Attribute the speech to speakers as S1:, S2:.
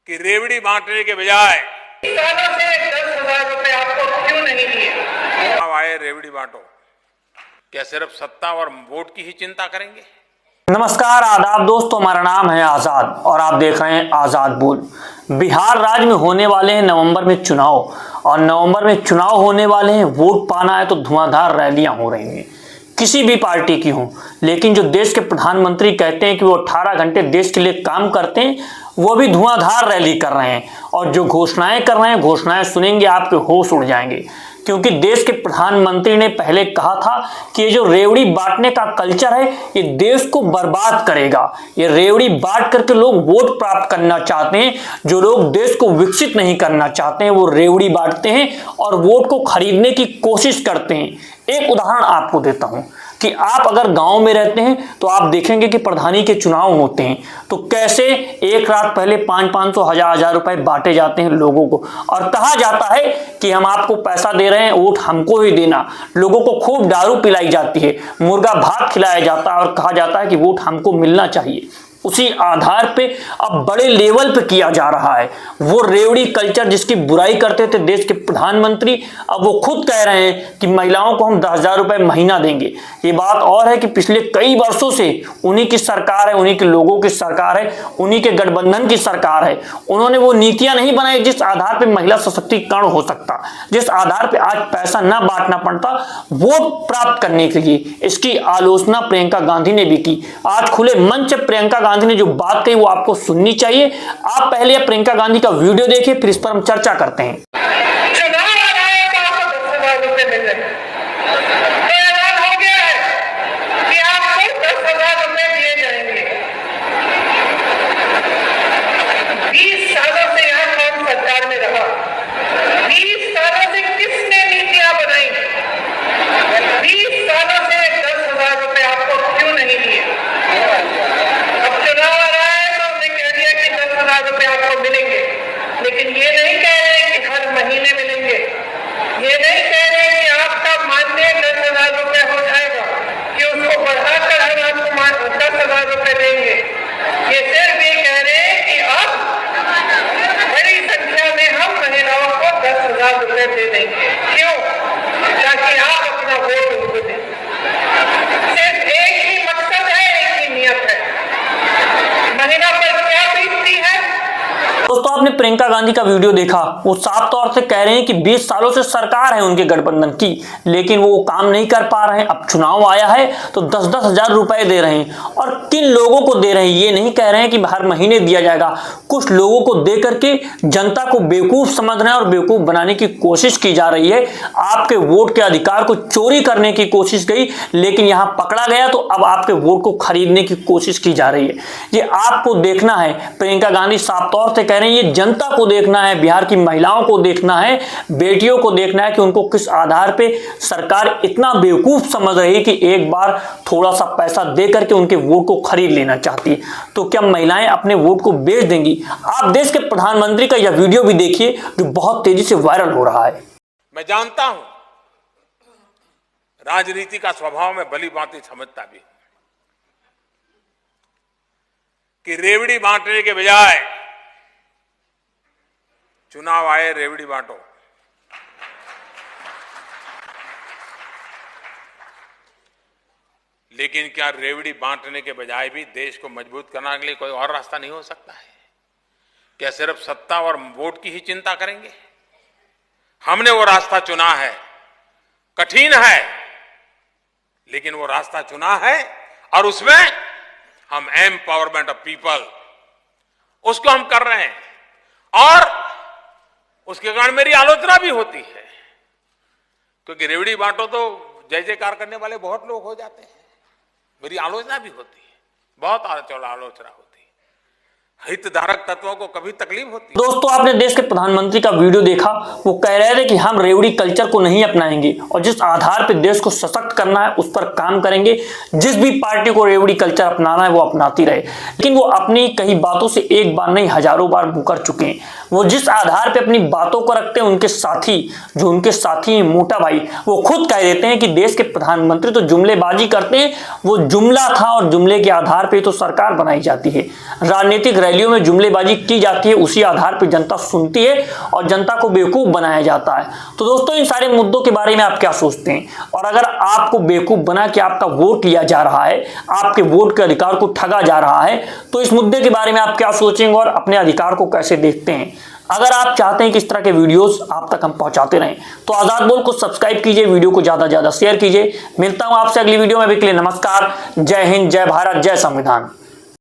S1: कि रेवड़ी बांटने के बजाय
S2: सालों से 10,000 रुपए आपको क्यों नहीं दिए?
S1: अब आए रेवड़ी बांटो, क्या सिर्फ सत्ता और वोट की ही चिंता करेंगे?
S3: नमस्कार, आदाब दोस्तों, हमारा नाम है आजाद और आप देख रहे हैं आजाद बोल। बिहार राज्य में होने वाले हैं नवंबर में चुनाव और नवंबर में चुनाव होने वाले हैं। वोट पाना है तो धुआंधार रैलियां हो रही हैं, किसी भी पार्टी की हो। लेकिन जो देश के प्रधानमंत्री कहते हैं कि वो 18 घंटे देश के लिए काम करते हैं, वो भी धुआंधार रैली कर रहे हैं और जो घोषणाएं कर रहे हैं, घोषणाएं सुनेंगे आपके होश उड़ जाएंगे। क्योंकि देश के प्रधानमंत्री ने पहले कहा था कि ये जो रेवड़ी बांटने का कल्चर है ये देश को बर्बाद करेगा। ये रेवड़ी बांट करके लोग वोट प्राप्त करना चाहते हैं। जो लोग देश को विकसित नहीं करना चाहते हैं वो रेवड़ी बांटते हैं और वोट को खरीदने की कोशिश करते हैं। एक उदाहरण आपको देता हूं कि आप अगर गांव में रहते हैं तो आप देखेंगे कि प्रधानी के चुनाव होते हैं तो कैसे एक रात पहले 500-500, 1000-1000 रुपए बांटे जाते हैं लोगों को और कहा जाता है कि हम आपको पैसा दे रहे हैं, वोट हमको ही देना। लोगों को खूब दारू पिलाई जाती है, मुर्गा भात खिलाया जाता है और कहा जाता है कि वोट हमको मिलना चाहिए। उसी आधार पे अब बड़े लेवल पे किया जा रहा है वो रेवड़ी कल्चर जिसकी बुराई करते थे देश के प्रधानमंत्री। अब वो खुद कह रहे हैं कि महिलाओं को हम 10,000 रुपए महीना देंगे। ये बात और है कि पिछले कई वर्षों से उन्हीं की सरकार है, उन्हीं के लोगों की सरकार है, उन्हीं के गठबंधन की सरकार है। उन्होंने वो नीतियां नहीं बनाई जिस आधार पर महिला सशक्तिकरण हो सकता, जिस आधार पर आज पैसा ना बांटना पड़ता वोट प्राप्त करने के लिए। इसकी आलोचना प्रियंका गांधी ने भी की। आज खुले मंच प्रियंका गांधी ने जो बात कही वो आपको सुननी चाहिए। आप पहले प्रियंका गांधी का वीडियो देखिए, फिर इस पर हम चर्चा करते हैं।
S2: चुनाव आयोग को आपको 10,000 रुपए मिल रहे हैं तो ऐलान हो गया है कि आपको 10,000 रुपए दिए जाएंगे। 20 सालों से यहाँ कौन सरकार में रहा? 20 सालों से किसने नीतियां बनाई? 20 सालों से 10,000 रुपए आपको क्यों नहीं दिए? रुपए आपको मिलेंगे, लेकिन ये नहीं कह रहे कि हर महीने मिलेंगे। ये नहीं कह रहे कि आपका मानदेय 10,000 रुपए हो जाएगा कि उसको बढ़ाकर हम आपको 10,000 रुपए देंगे। ये सिर्फ ये कह रहे हैं कि अब बड़ी संख्या में हम महिलाओं को 10,000 रुपए दे देंगे। क्यों? ताकि आप अपना वोट उनको दें। सिर्फ एक ही मकसद है, एक ही नियत है। महिला पर क्या बीतती है?
S3: दोस्तों, आपने प्रियंका गांधी का वीडियो देखा। वो साफ तौर से कह रहे हैं कि 20 सालों से सरकार है उनके गठबंधन की, लेकिन वो काम नहीं कर पा रहे हैं। अब चुनाव आया है तो 10-10 हजार रुपए दे रहे हैं और किन लोगों को दे रहे हैं ये नहीं कह रहे हैं कि हर महीने दिया जाएगा। कुछ लोगों को दे करके जनता को बेवकूफ समझ रहे हैं और बेवकूफ बनाने की कोशिश की जा रही है। आपके वोट के अधिकार को चोरी करने की कोशिश गई, लेकिन यहां पकड़ा गया तो अब आपके वोट को खरीदने की कोशिश की जा रही है। ये आपको देखना है। प्रियंका गांधी साफ तौर से कह रहे हैं ये जनता को देखना है, बिहार की महिलाओं को देखना है, बेटियों को देखना है कि उनको किस आधार पे सरकार इतना बेवकूफ समझ रही है कि एक बार थोड़ा सा पैसा दे करके उनके वोट को खरीद लेना चाहती है। तो क्या महिलाएं अपने वोट को बेच देंगी? आप देश के प्रधानमंत्री का यह वीडियो भी देखिए जो बहुत तेजी से वायरल हो रहा है।
S1: मैं जानता हूं राजनीति का स्वभाव में भली भांति समझता भी हूं कि रेवड़ी बांटने के बजाय चुनाव आए रेवड़ी बांटो। लेकिन क्या रेवड़ी बांटने के बजाय भी देश को मजबूत करने के लिए कोई और रास्ता नहीं हो सकता है? क्या सिर्फ सत्ता और वोट की ही चिंता करेंगे? हमने वो रास्ता चुना है, कठिन है लेकिन वो रास्ता चुना है और उसमें हम एम्पावरमेंट ऑफ पीपल उसको हम कर रहे हैं और उसके कारण मेरी आलोचना भी होती है, क्योंकि रेवड़ी बांटो तो जय जयकार करने वाले बहुत लोग हो जाते हैं। मेरी आलोचना भी होती है, बहुत आलोचना होती है। हितधारक तत्वों को कभी तकलीफ होती है।
S3: दोस्तों, आपने देश के प्रधानमंत्री का वीडियो देखा। वो कह रहे थे कि हम रेवड़ी कल्चर को नहीं अपनाएंगे और जिस आधार पर देश को सशक्त करना है उस पर काम करेंगे। जिस भी पार्टी को रेवड़ी कल्चर अपनाना है वो अपनाती रहे, लेकिन वो अपनी कई बातों से एक बार नहीं हजारों बार मुकर चुके हैं। वो जिस आधार पर अपनी बातों को रखते हैं, उनके साथी जो उनके साथी मोटा भाई वो खुद कह देते हैं कि देश के प्रधानमंत्री तो जुमलेबाजी करते हैं। वो जुमला था और जुमले के आधार पर तो सरकार बनाई जाती है। राजनीतिक रैलियों में जुमलेबाजी की जाती है उसी आधार पर जनता सुनती है और जनता को बेवकूफ बनाया जाता है। तो दोस्तों इन सारे मुद्दों के बारे में आप क्या सोचते हैं, और अगर आपको बेवकूफ बना के आपका वोट लिया जा रहा है, आपके वोट के अधिकार को ठगा जा रहा है, तो इस मुद्दे के बारे में आप क्या सोचेंगे और अपने अधिकार को कैसे देखते हैं। अगर आप चाहते हैं कि इस तरह के वीडियोस आप तक हम पहुंचाते रहें तो आजाद बोल को सब्सक्राइब कीजिए, वीडियो को ज्यादा से ज्यादा शेयर कीजिए। मिलता हूं आपसे अगली वीडियो में, अभी के लिए नमस्कार, जय हिंद, जय भारत, जय संविधान।